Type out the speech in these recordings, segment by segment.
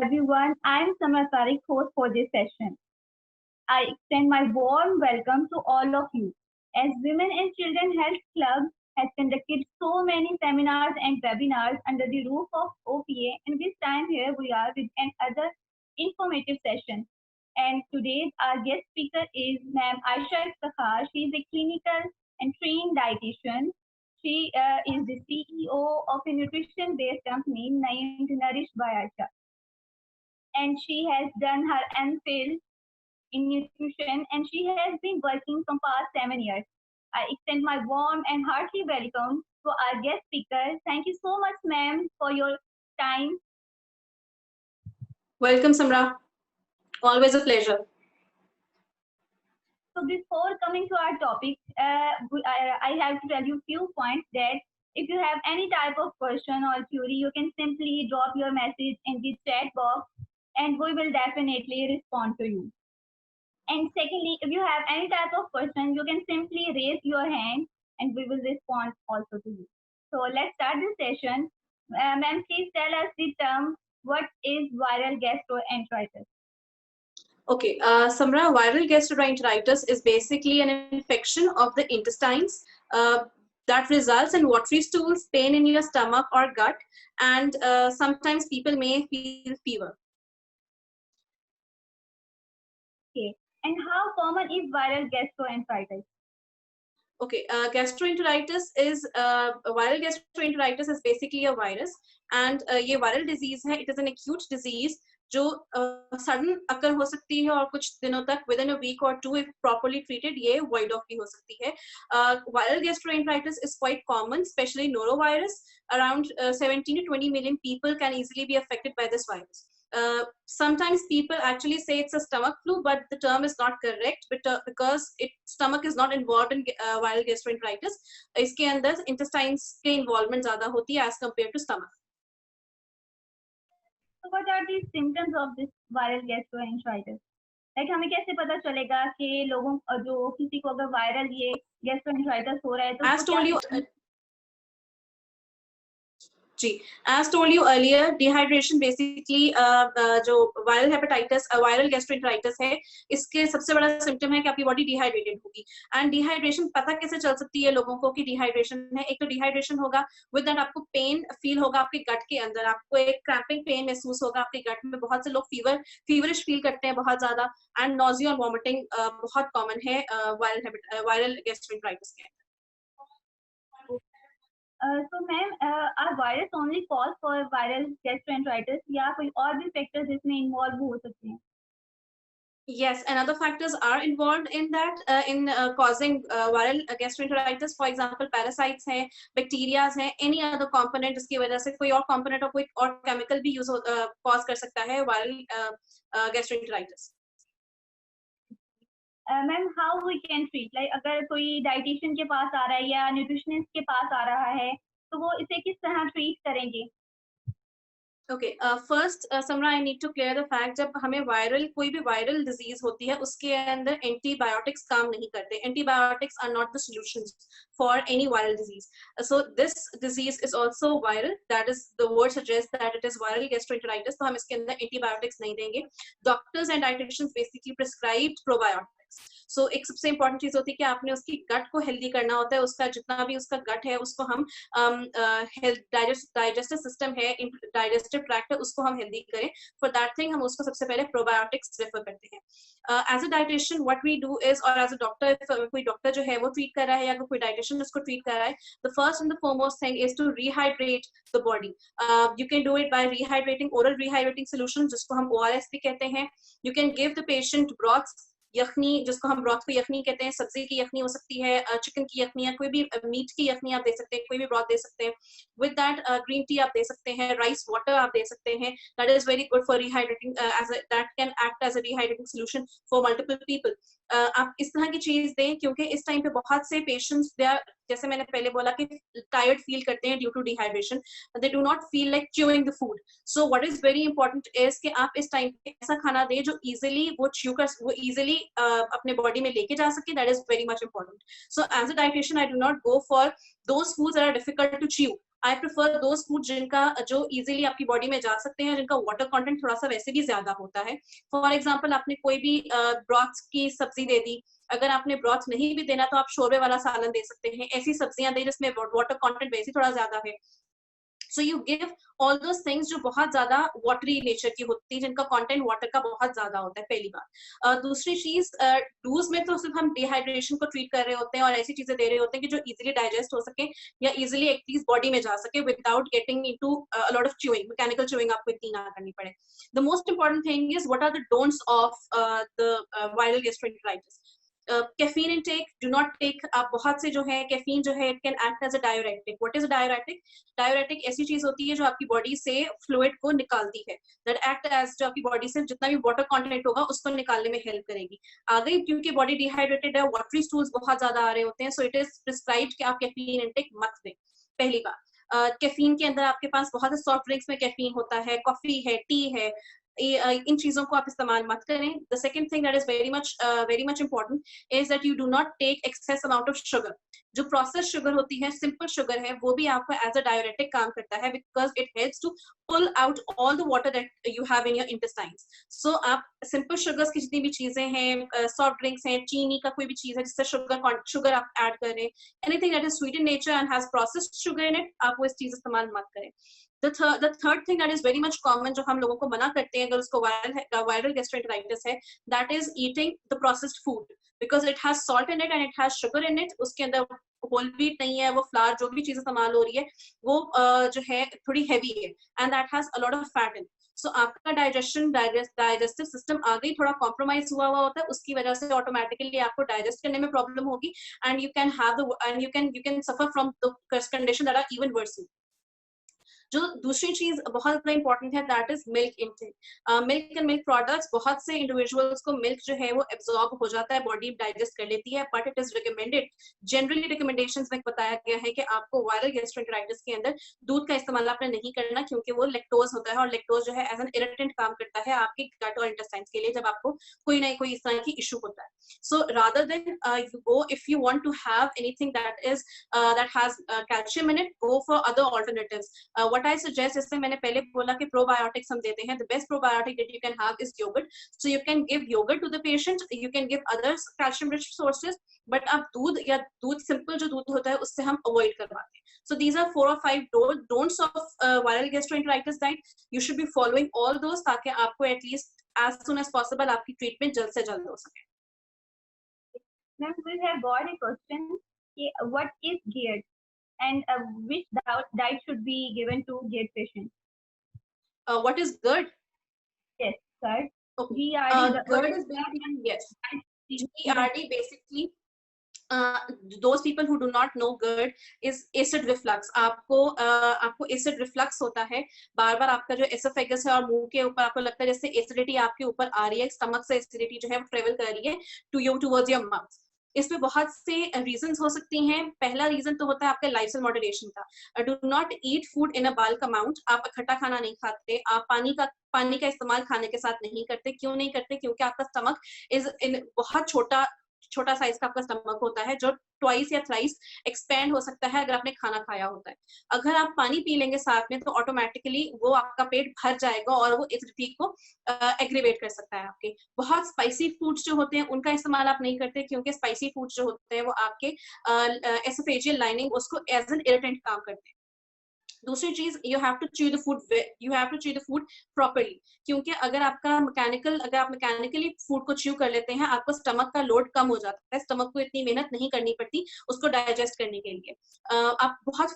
everyone. I am Samar Tariq, host for this session. I extend my warm welcome to all of you. As Women and Children Health Club has conducted so many seminars and webinars under the roof of OPA, and this time here we are with another informative session. And today's our guest speaker is Ma'am Aisha Iftikhar. She is a clinical and trained dietitian. She is the CEO of a nutrition-based company named Nourish by Aisha, and she has done her MPhil in nutrition, and she has been working from past 7 years. I extend my warm and hearty welcome to our guest speaker. Thank you so much, ma'am, for your time. Welcome, Samra. Always a pleasure. So before coming to our topic, I have to tell you a few points that if you have any type of question or query, you can simply drop your message in the chat box and we will definitely respond to you. And secondly, if you have any type of question, you can simply raise your hand and we will respond also to you. So let's start this session. Ma'am, please tell us the term, what is viral gastroenteritis? Okay, Samra, viral gastroenteritis is basically an infection of the intestines that results in watery stools, pain in your stomach or gut, and sometimes people may feel fever. Okay. And how common is viral gastroenteritis? Okay, gastroenteritis is viral gastroenteritis is basically a virus, and ये viral disease है. It is an acute disease जो sudden occur हो सकती है और कुछ दिनों तक within a week or two if properly treated ये void off भी हो सकती है. Viral gastroenteritis is quite common, especially norovirus. Around 17 to 20 million people can easily be affected by this virus. Sometimes people actually say it's a stomach flu, but the term is not correct because stomach is not involved in viral gastroenteritis. इसके अंदर intestines के involvement ज़्यादा होती है as compared to stomach. So what are the symptoms of this viral gastroenteritis? Like हमें कैसे पता चलेगा कि लोगों जो किसी को अगर वायरल ये gastroenteritis हो रहा है तो as told you ji, as told you earlier, dehydration basically जो viral hepatitis, viral gastroenteritis है, इसके सबसे बड़ा symptom है कि आपकी body dehydrated होगी. And dehydration पता कैसे चल सकती है लोगों को कि dehydration है? एक तो dehydration होगा, with that आपको pain feel होगा आपके gut के अंदर, आपको एक cramping pain महसूस होगा आपके gut में. बहुत से लोग feverish feel करते हैं बहुत ज़्यादा, and nausea और vomiting बहुत common है viral gastroenteritis के. So ma'am, are virus only cause for viral gastroenteritis या कोई और भी factors इसमें involve हो सकते हैं? Yes, and other factors are involved in that, in causing viral gastroenteritis. For example, parasites हैं, bacteria हैं, any other component जिसकी वजह से कोई और component और कोई और chemical भी cause कर सकता है viral gastroenteritis. Ma'am, how we can treat? Like अगर कोई dietitian के पास आ रहा है या nutritionist के पास आ रहा है, तो वो इसे किस तरह treat करेंगे? Okay, first, Samra, I need to clear the fact जब हमें कोई भी viral disease होती है उसके अंदर antibiotics काम नहीं करते. Antibiotics are not the solutions for any viral disease. So this disease is also viral. That is, the word suggests that it is viral gastroenteritis. तो हम इसके अंदर antibiotics नहीं देंगे. Doctors and dietitians basically prescribed probiotics. So एक सबसे important चीज होती है कि आपने उसकी gut को healthy करना होता है. उसका जितना भी उसका gut है उसको हम digestive system है, digestive tract है, उसको हम healthy करें. For that thing हम उसको सबसे पहले probiotics refer करते हैं. As a dietitian, what we do is, or as a doctor, if कोई doctor जो है वो treat कर रहा है या कोई dietitian उसको treat कर रहा है, the first and the foremost thing is to rehydrate the body. You can do it by rehydrating, oral rehydrating solution जिसको हम ORS भी कहते हैं. You can give the patient broths, यखनी जिसको हम ब्रॉथ को यखनी कहते हैं, सब्जी की यखनी हो सकती है, चिकन की यखनी या कोई भी मीट की यखनी आप दे सकते हैं, कोई भी ब्रॉथ दे सकते हैं. विद दैट ग्रीन टी आप दे सकते हैं, राइस वाटर आप दे सकते हैं. That is very good for rehydrating, that can act as a rehydrating solution for multiple people. आप इस तरह की चीज दें क्योंकि इस टाइम पे बहुत से पेशेंट्स जैसे मैंने पहले बोला कि टायर्ड फील करते हैं due to dehydration. They do not feel like chewing the food. So what is very important is कि आप इस टाइम पे ऐसा खाना दें जो इजीली वो इजीली अपने बॉडी में लेके जा सके. That is very much important. So as a dietitian I do not go for those foods that are difficult to chew. I prefer those food जिनका जो इजीली आपकी बॉडी में जा सकते हैं, जिनका वाटर कंटेंट थोड़ा सा वैसे भी ज्यादा होता है. फॉर एग्जांपल आपने कोई भी ब्रॉथ की सब्जी दे दी, अगर आपने ब्रॉथ नहीं भी देना तो आप शोरबे वाला सालन दे सकते हैं. ऐसी सब्जियां दें जिसमें वाटर कंटेंट वैसे थोड़ा ज्यादा है. So you give all those things जो बहुत ज्यादा वाटरी नेचर की होती है, जिनका कंटेंट वाटर का बहुत ज्यादा होता है, पहली बात. दूसरी चीज, डूज में तो सिर्फ हम डिहाइड्रेशन को ट्रीट कर रहे होते हैं और ऐसी चीजें दे रहे होते हैं कि जो इजीली डाइजेस्ट हो सके या इजीली एटलीस्ट बॉडी में जा सके without getting into a lot of chewing. Mechanical chewing आपको इतनी ना करनी पड़े. The most important thing is what are the don'ts of the viral gastroenteritis. Caffeine intake, do not take. आप बहुत से जो है कैफीन जो है, it can act as a diuretic. What is a diuretic? Diuretic ऐसी चीज होती है जो आपकी बॉडी से फ्लूइड को निकालती है, दैट एक्ट एज, जो आपकी बॉडी से जितना भी वाटर कंटेंट होगा उसको निकालने में हेल्प करेगी. आगे क्योंकि बॉडी डिहाइड्रेटेड है, वाटरी स्टूल्स बहुत ज्यादा आ रहे होते हैं, सो इट इज प्रिस्क्राइब्ड कि आप कैफीन इनटेक मत दें, पहली बात. कैफीन के अंदर आपके पास बहुत से सॉफ्ट ड्रिंक्स में कैफीन होता है, कॉफी है, टी है, इन चीजों को आप इस्तेमाल मत करें. The second thing that is very much important is that you do not take excess amount of sugar. जो प्रोसेस शुगर होती है, सिंपल शुगर है, वो भी आपको एज अ डायोरेटिक काम करता है because it helps to pull out all the water that you have in your intestines. So आप सिंपल शुगर्स की जितनी भी चीजें हैं, सॉफ्ट ड्रिंक्स हैं, चीनी का कोई भी चीज है जिससे शुगर आप ऐड कर रहे हैं, anything that is sweet in nature and has processed sugar in it, आप वो इस चीज इस्तेमाल मत करें. The third thing that is very much common जो हम लोगों को मना करते हैं अगर उसको viral gastroenteritis है, that is eating the processed food because it has salt in it and it has sugar in it. उसके अंदर होल व्हीट नहीं है, वो फ्लावर जो भी चीज इस्तेमाल हो रही है वो जो है थोड़ी हैवी है and that has a lot of fat in it. So आपका डाइजेस्टिव सिस्टम आगे थोड़ा कॉम्प्रोमाइज हुआ होता है, उसकी वजह से ऑटोमेटिकली आपको डाइजेस्ट करने में प्रॉब्लम होगी and you can suffer from the condition that are even worse. जो दूसरी चीज बहुत ज्यादा इंपॉर्टेंट है, that is milk intake. Milk and milk products, बहुत से इंडिविजुअल्स को मिल्क जो है वो एब्जॉर्ब हो जाता है, बॉडी डाइजेस्ट कर लेती है, but it is recommended, generally recommendations में बताया गया है कि आपको वायरल गैस्ट्रोएंटेराइटिस के अंदर दूध का इस्तेमाल आपने नहीं करना, क्योंकि वो लैक्टोज होता है और लैक्टोज जो है एज एन इरिटेंट काम करता है आपके गट और इंटेस्टाइन्स के लिए जब आपको कोई ना कोई इस तरह की इशू होता है. So rather than you go, if you want to have anything that has calcium in it, go for other alternatives. What I suggest, जैसे मैंने पहले बोला कि probiotics हम देते हैं, the best probiotic that you can have is yogurt. So you can give yogurt to the patient, you can give other calcium rich sources, but आप दूध या दूध सिंपल जो दूध होता है उससे हम अवॉइड करवाते हैं. So these are 4 or 5 don'ts of viral gastroenteritis diet. You should be following all those ताकि आपको at least as soon as possible आपकी ट्रीटमेंट जल्द से जल्द हो सके. Ma'am, we have got a question. What is GERD and which diet should be given to GERD patients? What is GERD? Yes, sir. Okay. GERD. GERD is basically, yes. GERD basically, those people who do not know GERD is acid reflux. आपको acid reflux होता है, बार बार आपका जो esophagus है और मुंह के ऊपर आपको लगता है जैसे acidity आपके ऊपर आ रही है, स्टमक से acidity जो है वो ट्रेवल कर रही है towards your mouth. इसमें बहुत से रीजंस हो सकती हैं. पहला रीजन तो होता है आपके लाइफस्टाइल मॉडरेशन का. Do not eat food in a bulk amount. आप इकट्ठा खाना नहीं खाते, आप पानी का इस्तेमाल खाने के साथ नहीं करते. क्यों नहीं करते? क्योंकि आपका स्टमक इज इन बहुत छोटा साइज का आपका स्टमक होता है जो ट्वाइस या थ्राइस एक्सपेंड हो सकता है अगर आपने खाना खाया होता है. अगर आप पानी पी लेंगे साथ में तो ऑटोमेटिकली वो आपका पेट भर जाएगा और वो एसिडिटी को एग्रीवेट कर सकता है आपके. बहुत स्पाइसी फूड्स जो होते हैं उनका इस्तेमाल आप नहीं करते, क्योंकि स्पाइसी फूड्स जो होते हैं वो आपके एसोफेजियल लाइनिंग उसको एज एन इरिटेंट काम करते हैं. दूसरी चीज, you have to chew the food properly, क्योंकि अगर आप मैकेनिकली फूड को च्यू कर लेते हैं आपको स्टमक का लोड कम हो जाता है, स्टमक को इतनी मेहनत नहीं करनी पड़ती उसको डाइजेस्ट करने के लिए. आप बहुत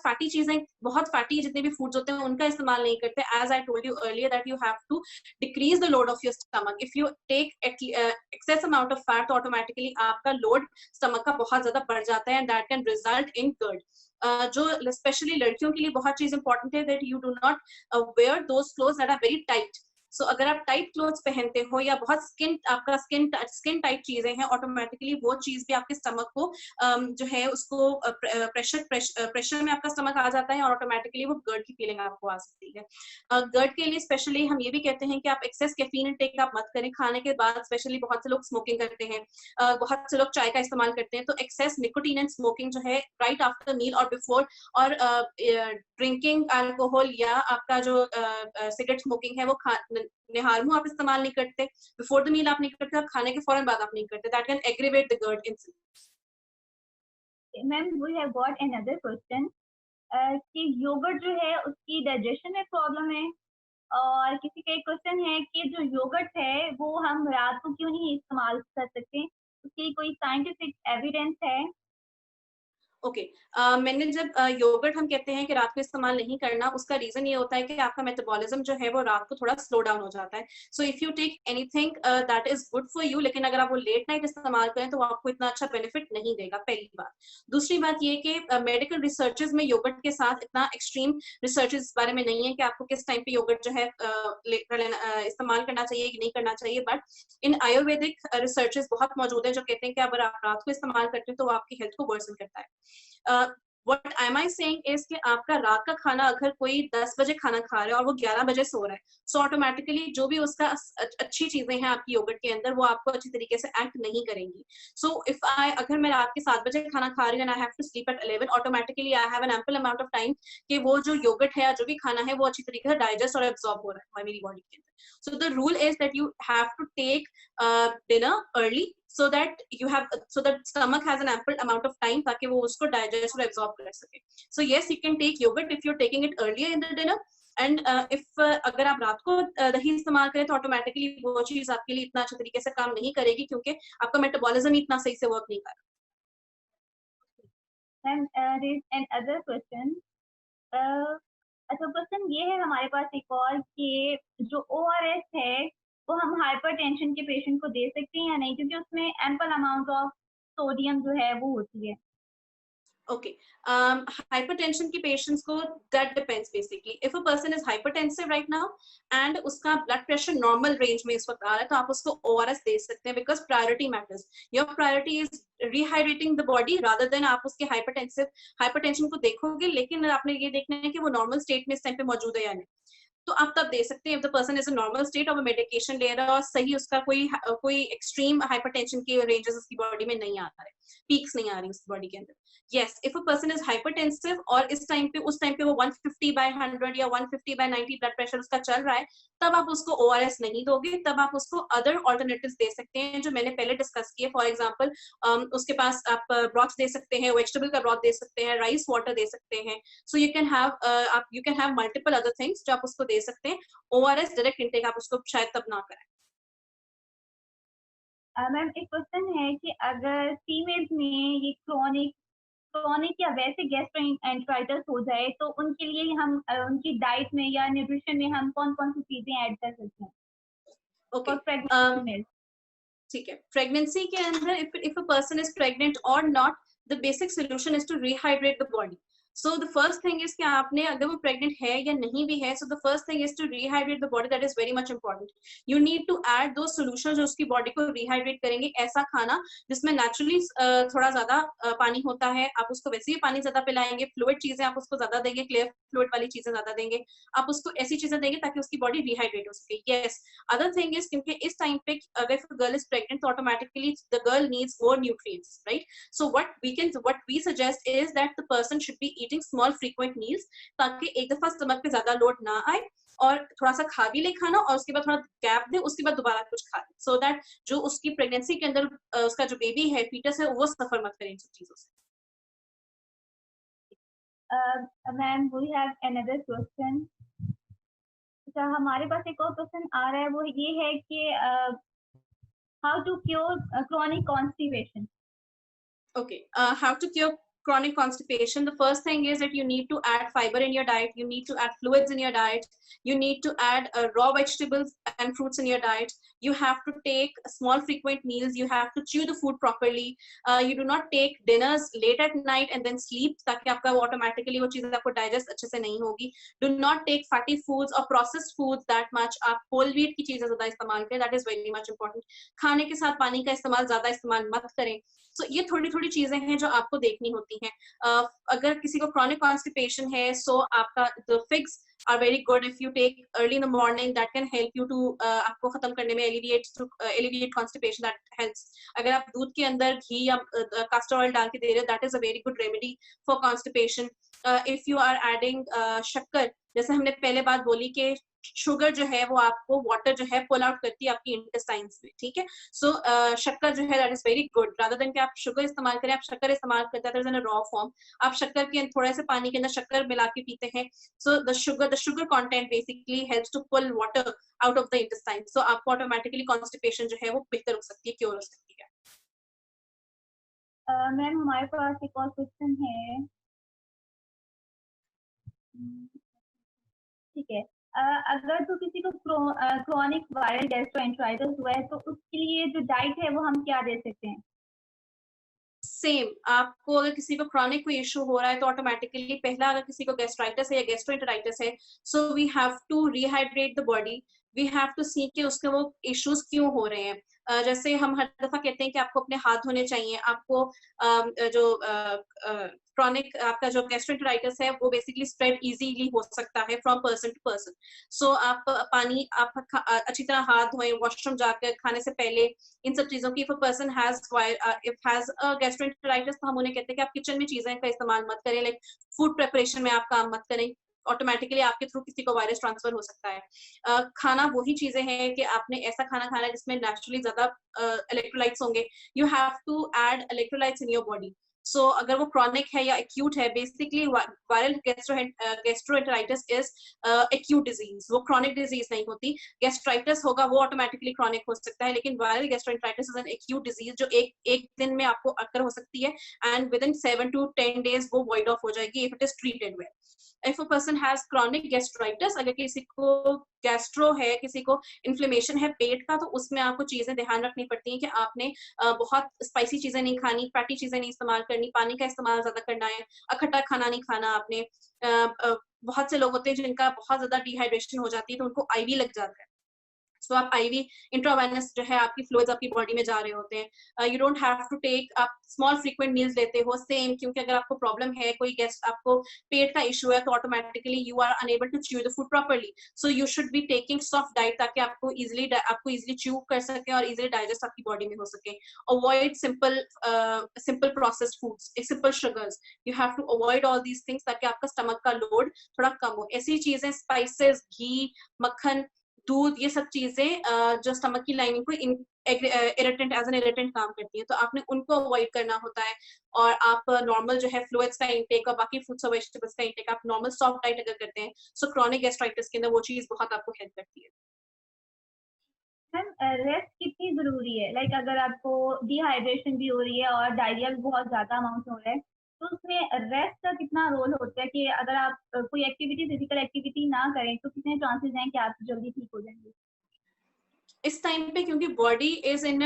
फैटी जितने भी फूड्स होते हैं उनका इस्तेमाल नहीं करते. As I told you earlier that you have to decrease the load of your stomach. If you take excess amount of fat तो ऑटोमेटिकली आपका लोड स्टमक का बहुत ज्यादा बढ़ जाता है and that can result in GERD. जो specially लड़कियों के लिए बहुत चीज इंपॉर्टेंट है, that you do not wear those clothes that are very tight. So अगर आप टाइट क्लोथ्स पहनते हो या बहुत आपका स्किन टाइट चीजें हैं, ऑटोमेटिकली वो चीज भी आपके स्टमक को जो है उसको प्रेशर में आपका स्टमक आ जाता है और ऑटोमेटिकली वो गर्ड की फीलिंग आपको आ सकती है। गर्ड के लिए स्पेशली हम ये भी कहते हैं कि आप एक्सेस कैफीन इंटेक आप मत करें खाने के बाद। स्पेशली बहुत से लोग स्मोकिंग करते हैं, बहुत से लोग चाय का इस्तेमाल करते हैं, तो एक्सेस निकोटीन एंड स्मोकिंग जो है राइट आफ्टर मील और बिफोर, और ड्रिंकिंग अल्कोहल या आपका जो सिगरेट स्मोकिंग है वो निहार मुंह आप इस्तेमाल नहीं करते, बिफोर द मील आप नहीं करते, और खाने के फौरन बाद आप नहीं करते। That can aggravate the GERD incidence. Ma'am we have got another question कि योगर्ट जो है उसकी डाइजेशन में प्रॉब्लम है, और किसी का एक क्वेश्चन है कि जो योगर्ट है वो हम रात को क्यों नहीं इस्तेमाल कर सकते, उसकी कोई साइंटिफिक एविडेंस है? ओके मैंने जब योगर्ट हम कहते हैं कि रात को इस्तेमाल नहीं करना, उसका रीजन ये होता है कि आपका मेटाबॉलिज्म जो है वो रात को थोड़ा स्लो डाउन हो जाता है। So if you take anything that is good for you, लेकिन अगर आप वो लेट नाइट इस्तेमाल करें तो वो आपको इतना अच्छा बेनिफिट नहीं देगा, पहली बात। दूसरी बात ये कि मेडिकल रिसर्चेज में योगर्ट के साथ इतना एक्सट्रीम रिसर्च इस बारे में नहीं है कि आपको किस टाइम पे योगर्ट जो है इस्तेमाल करना चाहिए कि नहीं करना चाहिए, बट इन आयुर्वेदिक रिसर्चेज बहुत मौजूद है जो कहते हैं कि अगर आप रात को इस्तेमाल करते हैं तो वो आपकी हेल्थ को वर्सन करता है। What am I saying is कि आपका रात का खाना अगर कोई 10 बजे खाना खा रहा है और वो 11 बजे सो रहा है, सो ऑटोमेटिकली जो भी उसका अच्छी चीजें हैं आपकी योगर्ट के अंदर वो आपको अच्छी तरीके से एक्ट नहीं करेंगी। सो अगर मैं रात के 7 बजे खाना खा रही हूँ and I have to sleep at 11, automatically I have an ample amount of time कि वो जो योगर्ट है या जो भी खाना है वो अच्छी तरीके से डाइजेस्ट और एब्जॉर्ब हो रहा है मेरी बॉडी के अंदर। So the rule is that you have to take dinner early so that stomach has an ample amount of time ताकि वो उसको digest और absorb कर सके. So yes, you can take yogurt if you're taking it earlier in the dinner. And if अगर आप रात को दही इस्तेमाल करें तो ऑटोमेटिकली वो चीज आपके लिए इतना अच्छे तरीके से काम नहीं करेगी क्योंकि आपका मेटाबॉलिज्म इतना सही से वर्क नहीं कर रहा। And there is another question. अच्छा क्वेश्चन ये है हमारे पास एक और कि जो ORS है वो हम हाइपरटेंशन के पेशेंट को दे सकते हैं या नहीं, क्योंकि उसमें एम्पल अमाउंट ऑफ सोडियम जो है वो होती है। Okay, hypertension की patients को that depends basically. If a person is hypertensive right now and उसका blood pressure normal range में इस वक्त आ रहा है तो आप उसको ORS दे सकते हैं because priority matters. Your priority is rehydrating the body rather than आप उसके hypertension को देखोगे, लेकिन आपने ये देखना है कि वो normal state में इस टाइम पे मौजूद है या नहीं, तो आप तब दे सकते हैं। if the person is a normal state और वो मेडिकेशन ले रहा है और सही उसका कोई एक्सट्रीम हाइपरटेंशन के रेंजेस उसकी बॉडी में नहीं आता है, पीक्स नहीं आ रही उसकी बॉडी के अंदर। yes, if a person is hypertensive और उस टाइम पे वो 150/100 या 150/90 ब्लड प्रेशर उसका चल रहा है, तब आप उसको ORS नहीं दोगे, तब आप उसको अदर ऑल्टरनेटिव्स दे सकते हैं जो मैंने पहले डिस्कस किए। फॉर एग्जांपल उसके पास आप ब्रॉथ दे सकते हैं, वेजिटेबल का ब्रॉथ दे सकते हैं, राइस वाटर दे सकते हैं। So you can have multiple other things जो आप उसको दे सकते हैं। ORS डायरेक्ट इंटेक आप उसको शायद तब ना करें। मैम एक क्वेश्चन है कि अगर फीमेल्स में ये क्रोनिक या वैसे गैस्ट्रोएंटेराइटिस हो जाए तो उनके लिए हम उनकी डाइट में या न्यूट्रिशन में हम कौन-कौन सी चीजें ऐड कर सकते हैं? Okay, pregnant female. ठीक है। प्रेगनेंसी के अंदर if a person is pregnant or not, the basic solution is to rehydrate the body. So the first thing is कि आपने अगर वो pregnant है या नहीं भी है, so the first thing is to rehydrate the body. That is very much important. You need to add those solutions जो उसकी body को rehydrate करेंगे। ऐसा खाना जिसमें naturally थोड़ा ज्यादा पानी होता है, आप उसको वैसे ही पानी ज्यादा पिलाएंगे, fluid चीजें आप उसको ज्यादा देंगे, clear fluid वाली चीजें ज्यादा देंगे, आप उसको ऐसी चीजें देंगे ताकि उसकी body rehydrate हो सके। Yes, other thing is क्योंकि इस time पे अगर if a girl is pregnant, so automatically the girl needs more nutrients, right? So what we suggest is that the person should be eating small frequent meals ताकि एक दफा stomach पे ज्यादा load ना आए और थोड़ा सा खा भी ले खाना और उसके बाद थोड़ा गैप दे, उसके बाद दोबारा कुछ खा ले, so that जो उसकी प्रेगनेंसी के अंदर उसका जो बेबी है, फीटस है, वो सफर मत करे इन सब चीजों से। Ma'am we have another question. अच्छा हमारे पास एक और क्वेश्चन आ रहा है, वो ये है कि how to cure chronic constipation. Okay, how to cure chronic constipation? The first thing is that you need to add fiber in your diet, you need to add fluids in your diet, you need to add raw vegetables and fruits in your diet, You have to take small frequent meals. You have to chew the food properly. You do not take dinners late at night and then sleep, ताकि आपका वो automatically वो चीजें आपको digest अच्छे से नहीं होगी. Do not take fatty foods or processed foods that much. आप whole wheat की चीजें ज्यादा इस्तेमाल करें. That is very much important. खाने के साथ पानी का इस्तेमाल ज्यादा इस्तेमाल मत करें. So ये थोड़ी थोड़ी चीजें हैं जो आपको देखनी होती हैं. अगर किसी को chronic constipation है, so आपका the figs are very good if you take early in the morning. That can help you to आपको खत्म करने में alleviate constipation. That helps. अगर आप दूध के अंदर घी या castor oil डाल के दे रहे हो, that is a very good remedy for constipation. If you are adding शक्कर, जैसे हमने पहले बात बोली कि शुगर जो है वो आपको वाटर जो है पुल आउट करती है आपकी इंटेस्टाइन्स में, ठीक है. सो शक्कर जो है that is very good. Rather than कि आप शुगर इस्तेमाल करें, आप शक्कर इस्तेमाल करते हैं इन अ रॉ फॉर्म. आप शक्कर के थोड़े से पानी के अंदर शक्कर मिला के पीते हैं. So the sugar content basically helps to pull water out of the intestine. So आपको ऑटोमेटिकली कॉन्स्टिपेशन जो है वो बेहतर हो सकती है, क्योर हो सकती है. मैम हमारे पास एक और क्वेश्चन है. ठीक है. अगर तो किसी को क्रोनिक वायरल गैस्ट्रोएंटेराइटिस हुआ है, तो उसके लिए जो डाइट है वो हम क्या दे सकते हैं? सेम, आपको अगर किसी को क्रॉनिक कोई इशू हो रहा है तो ऑटोमेटिकली पहला, अगर किसी को गैस्ट्राइटिस है या गैस्ट्रोएंटेराइटिस है, so we have to rehydrate the body. We have to see कि उसके वो इश्यूज क्यों हो रहे हैं. जैसे हम हर दफा कहते हैं कि आपको अपने हाथ धोने चाहिए. आपको जो क्रॉनिक आपका जो गैस्ट्रोएंटेराइटिस है वो बेसिकली स्प्रेड इजीली हो सकता है फ्रॉम पर्सन टू पर्सन. सो आप पानी आप अच्छी तरह हाथ धोएं, वॉशरूम जाकर, खाने से पहले, इन सब चीजों की. If a person has a gastroenteritis तो हम उन्हें कहते हैं कि आप किचन में चीजें का इस्तेमाल मत करें, लाइक फूड प्रिपरेशन में आप काम मत करें. ऑटोमेटिकली आपके थ्रू किसी को वायरस ट्रांसफर हो सकता है. खाना वही चीजें हैं कि आपने ऐसा खाना खाना है जिसमें नेचुरली ज्यादा इलेक्ट्रोलाइट्स होंगे. You have to add electrolytes in your body. So अगर वो क्रॉनिक है या एक्यूट है, basically viral gastroenteritis is acute disease, वो क्रॉनिक डिजीज नहीं होती. गैस्ट्राइटिस होगा वो ऑटोमेटिकली क्रॉनिक हो सकता है, लेकिन viral gastroenteritis is an acute disease जो एक दिन में आपको अकर हो सकती है, and with in 7 to 10 days वो वॉइड ऑफ हो जाएगी if it is treated well. If a person has chronic gastritis, अगर किसी को गैस्ट्रो है, किसी को इन्फ्लेमेशन है पेट का, तो उसमें आपको चीजें ध्यान रखनी पड़ती हैं कि आपने बहुत स्पाइसी चीजें नहीं खानी, फैटी चीजें नहीं इस्तेमाल करनी, पानी का इस्तेमाल ज्यादा करना है, अखट्टा खाना नहीं खाना आपने. बहुत से लोग होते हैं जिनका बहुत ज्यादा डिहाइड्रेशन हो जाती है तो उनको आईवी लग जाता है. सो आप आईवी इंट्रावेनस जो है आपकी फ्लूइड्स आपकी बॉडी में जा रहे होते हैं. You don't have to take, आप स्मॉल फ्रीक्वेंट मील्स लेते हो सेम, क्योंकि अगर आपको प्रॉब्लम है, कोई गेस्ट आपको पेट का इशू है, तो automatically you are unable to chew the food properly. So you should be taking soft diet ताकि आपको इजीली च्यू कर सके और इजीली डाइजेस्ट आपकी बॉडी में हो सके. Avoid simple processed foods, simple sugars. You have to avoid all these things ताकि आपका स्टमक का लोड थोड़ा कम हो. ऐसी चीजें, स्पाइसेस, घी, मक्खन, दूध, ये सब चीजें जो स्टमक की लाइनिंग को इरिटेंट एज एन इरिटेंट काम करती है, तो आपने उनको अवॉइड करना होता है. और आप नॉर्मल जो है फ्लूइड्स का इंटेक और बाकी फ्रूट्स और वेजिटेबल्स का इंटेक आप नॉर्मल सॉफ्ट डाइट अगर करते हैं, सो क्रॉनिक गैस्ट्राइटिस के अंदर वो चीज बहुत आपको हेल्प करती है. मैम रेस्ट कितनी जरूरी है? लाइक अगर आपको डिहाइड्रेशन भी हो रही है और डायरिया भी बहुत ज्यादा अमाउंट हो रहा है, तो उसमें रेस्ट का कितना रोल होता है कि अगर आप कोई एक्टिविटी, फिजिकल एक्टिविटी ना करें तो कितने चांसेस हैं कि आप जल्दी ठीक हो जाएंगे? इस टाइम पे क्योंकि body is in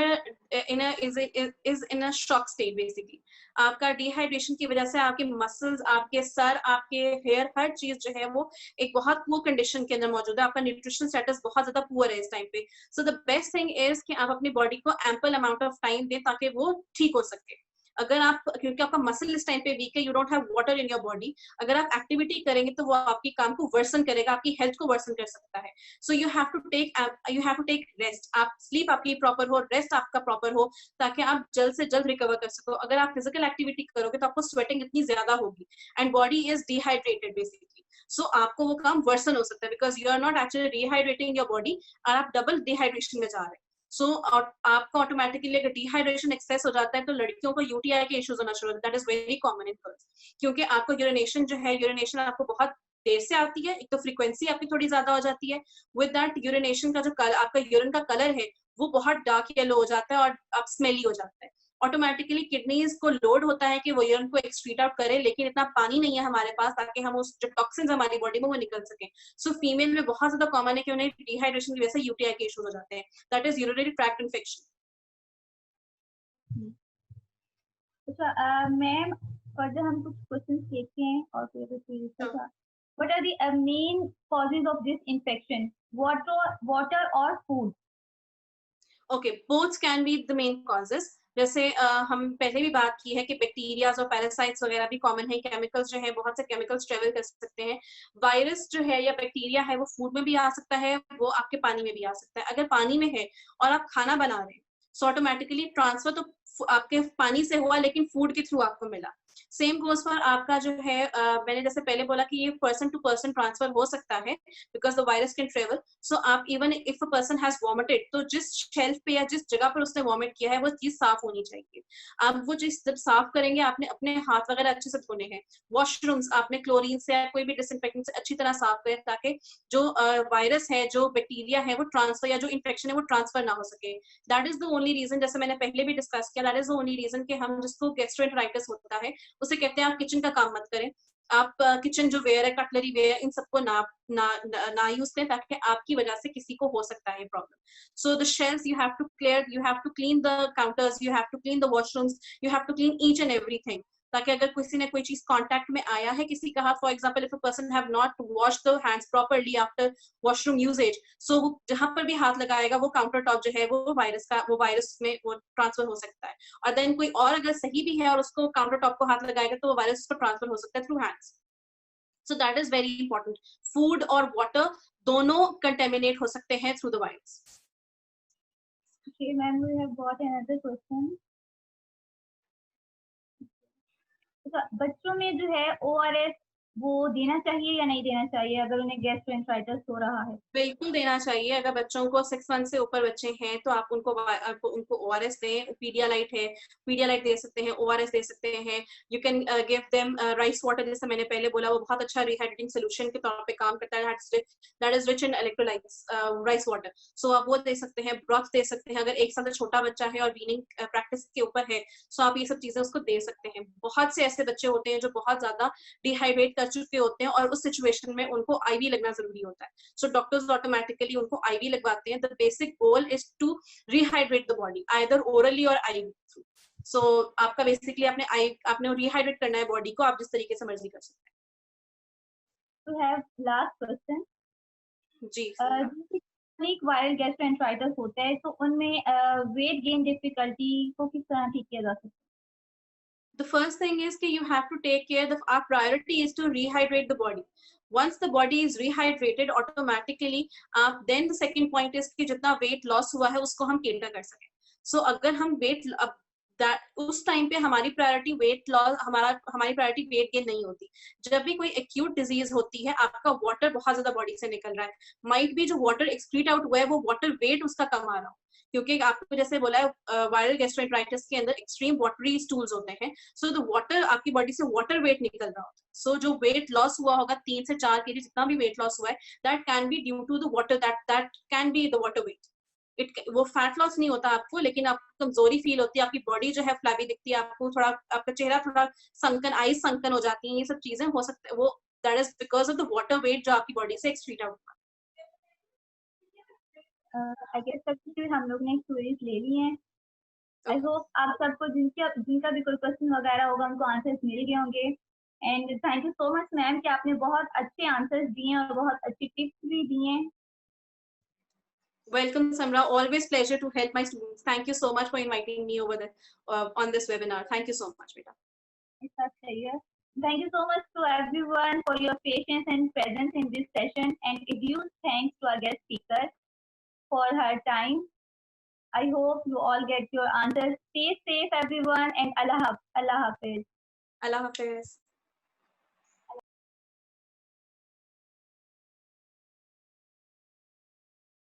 a shock state. Basically आपका डिहाइड्रेशन की वजह से आपके मसल्स, आपके सर, आपके हेयर, हर चीज जो है वो एक बहुत पुअर कंडीशन के अंदर मौजूद है. आपका न्यूट्रिशन स्टेटस बहुत ज्यादा पुअर है इस टाइम पे. So the best thing is कि आप अपनी बॉडी को एम्पल अमाउंट ऑफ टाइम दें ताकि वो ठीक हो सके. अगर आप, क्योंकि आपका मसल इस टाइम पे वीक है, you don't have water in your body, अगर आप एक्टिविटी करेंगे तो वो आपकी काम को वर्सन करेगा, आपकी हेल्थ को वर्सन कर सकता है. So you have to take rest. आप स्लीप आपकी प्रॉपर हो, रेस्ट आपका प्रॉपर हो, ताकि आप जल्द से जल्द रिकवर कर सको. अगर आप फिजिकल एक्टिविटी करोगे तो आपको स्वेटिंग इतनी ज्यादा होगी and body is dehydrated basically. So आपको वो काम वर्सन हो सकता है because you are not actually rehydrating your body और आप डबल डिहाइड्रेशन में जा रहे हैं. सो आपको ऑटोमेटिकली अगर डिहाइड्रेशन एक्सेस हो जाता है तो लड़कियों को यूटीआई के इश्यूज होना शुरू होता है. That is very common in girls, क्योंकि आपको यूरिनेशन जो है, यूरिनेशन आपको बहुत देर से आती है. एक तो फ्रीक्वेंसी आपकी थोड़ी ज्यादा हो जाती है. विद दैट यूरिनेशन का जो आपका यूरिन का कलर है वो बहुत डार्क येलो हो जाता है और आप स्मेली हो जाता है. ऑटोमेटिकली किडनीज को लोड होता है कि वो यूरिन को एक्सक्रीट आउट करे, लेकिन इतना पानी नहीं है हमारे पास ताकि हम उस जो टॉक्सिन्स हमारी बॉडी में वो निकल सके। सो फीमेल में बहुत ज्यादा कॉमन है कि उन्हें डिहाइड्रेशन की वजह से यूटीआई के इश्यूज हो जाते हैं, that is urinary tract infection. Ma'am, further हम कुछ क्वेश्चंस देखते हैं और फिर what are the main causes of this infection? Water or food? Okay, both can be the main causes. जैसे हम पहले भी बात की है कि बैक्टीरियाज और पैरासाइट्स वगैरह भी कॉमन है, केमिकल्स जो है बहुत से केमिकल्स ट्रेवल कर सकते हैं। वायरस जो है या बैक्टीरिया है वो फूड में भी आ सकता है, वो आपके पानी में भी आ सकता है। अगर पानी में है और आप खाना बना रहे हैं सो ऑटोमेटिकली ट्रांसफर तो आपके पानी से हुआ लेकिन फूड के थ्रू आपको मिला। सेम गोज फॉर आपका जो है मैंने जैसे पहले बोला कि ये पर्सन टू पर्सन ट्रांसफर हो सकता है because the virus can travel. So आप even if a person has vomited, तो जिस शेल्फ पे या जिस जगह पर उसने वॉमिट किया है वो चीज साफ होनी चाहिए। आप वो चीज जब साफ करेंगे, आपने अपने हाथ वगैरह अच्छे से धोने हैं। वॉशरूम्स आपने क्लोरीन से या कोई भी डिसइंफेक्टेंट से अच्छी तरह साफ करें ताकि जो वायरस है, जो बैक्टीरिया है वो ट्रांसफर या जो इन्फेक्शन है वो ट्रांसफर ना हो सके। That is the only reason, जैसे मैंने पहले भी डिस्कस किया, that is the only reason कि हम जिसको गैस्ट्रोएंटेराइटिस होता है उसे कहते हैं आप किचन का काम मत करें। आप किचन जो वेयर है, कटलरी वेयर, इन सबको ना यूज करें ताकि आपकी वजह से किसी को हो सकता है problem. So the shelves you have to clear, you have to clean the counters, you have to clean the washrooms, you have to clean each and everything, ताकि अगर किसी ने कोई चीज कांटेक्ट में आया है किसी का हाथ, for example if a person have not wash the hands properly after washroom usage, so वो जहां पर भी हाथ लगाएगा वो काउंटर टॉप जो है वो वायरस में वो ट्रांसफर हो सकता है। और देन कोई और अगर सही भी है और उसको काउंटर टॉप को हाथ लगाएगा तो वो वायरस को ट्रांसफर हो सकता है through hands. So that is very important. Food और वाटर दोनों कंटेमिनेट हो सकते हैं through the virus. Okay, ma'am, we have got another question. बच्चों में जो है ORS वो देना चाहिए या नहीं देना चाहिए अगर उन्हें गैस्ट्रोएंटेराइटिस हो रहा है? बिल्कुल देना चाहिए। अगर बच्चों को 6 मंथ से ऊपर बच्चे हैं तो आप उनको ORS दें। पीडियालाइट है, पीडियालाइट दे सकते हैं, ORS दे सकते हैं। You can give them rice water, जैसे मैंने पहले बोला वो बहुत अच्छा रिहाइड्रेटिंग सोल्यूशन के तौर पे काम करता है, that is rich in electrolytes, rice water. So आप वो दे सकते हैं, ब्रॉथ दे सकते हैं। अगर 1 साल से छोटा बच्चा है और वीनिंग प्रैक्टिस के ऊपर है सो आप ये सब चीजें उसको दे सकते हैं। बहुत से ऐसे बच्चे होते हैं जो बहुत ज्यादा डिहाइड्रेट कर चुके होते हैं और उस सिचुएशन में उनको IV लगना जरूरी होता है। सो डॉक्टर्स ऑटोमेटिकली उनको IV लगवाते हैं। The basic goal is to rehydrate the body either orally or IV through. So आपका बेसिकली आपने रिहाइड्रेट करना है बॉडी को, आप जिस तरीके से मर्जी कर सकते हैं। To have last question. जी क्रोनिक वायरल गैस्ट्रोएंटेराइटिस होता है तो उनमें वेट गेन डिफिकल्टी को किस तरह ठीक किया जा सकता है? The first thing is that you have to take care of, our priority is to rehydrate the body. Once the body is rehydrated automatically, then the second point is कि जितना weight loss हुआ है उसको हम cater कर सकें। So अगर हम उस टाइम पे हमारी प्रायोरिटी वेट लॉस, हमारी प्रायोरिटी वेट गेन नहीं होती। जब भी कोई एक्यूट डिजीज होती है, आपका वाटर बहुत ज्यादा बॉडी से निकल रहा है, माइट भी जो वाटर एक्सक्रीट आउट हुआ है वो वाटर वेट उसका कम आ रहा हो, क्योंकि आपको जैसे बोला है वायरल गैस्ट्रोएंटेराइटिस के अंदर एक्सट्रीम वाटरी स्टूल्स होते हैं। सो द वाटर आपकी बॉडी से वाटर वेट निकल रहा होता है। सो जो वेट लॉस हुआ होगा 3 से 4 kg, जितना भी वेट लॉस हुआ है, that can be due to the water, that can be the water weight. वो फैट लॉस नहीं होता आपको, लेकिन आपको कमजोरी फील होती है, आपकी बॉडी जो है फ्लैबी दिखती है, आपको थोड़ा, आपका चेहरा थोड़ा संकन, आईज संकन हो जाती है, ये सब चीजें हो सकते हैं। वो that is because of the water wait जो आपकी बॉडी से एक्सक्रीट आउट हुआ। आई गेस सबकी हम लोग ने क्वेरीज ले ली हैं। आई होप आप सबको जिनका भी कोई क्वेश्चन वगैरह होगा उनको आंसर्स मिल गए होंगे। And thank you so much ma'am कि आपने बहुत अच्छे आंसर्स दिए हैं और बहुत अच्छी टिप्स भी दिए हैं। Welcome, Samra. Always pleasure to help my students. Thank you so much for inviting me over on this webinar. Thank you so much, beta. Thank you so much to everyone for your patience and presence in this session, and a huge thanks to our guest speaker for her time. I hope you all get your answers. Stay safe, everyone, and Allah Hafiz. Allah Hafiz.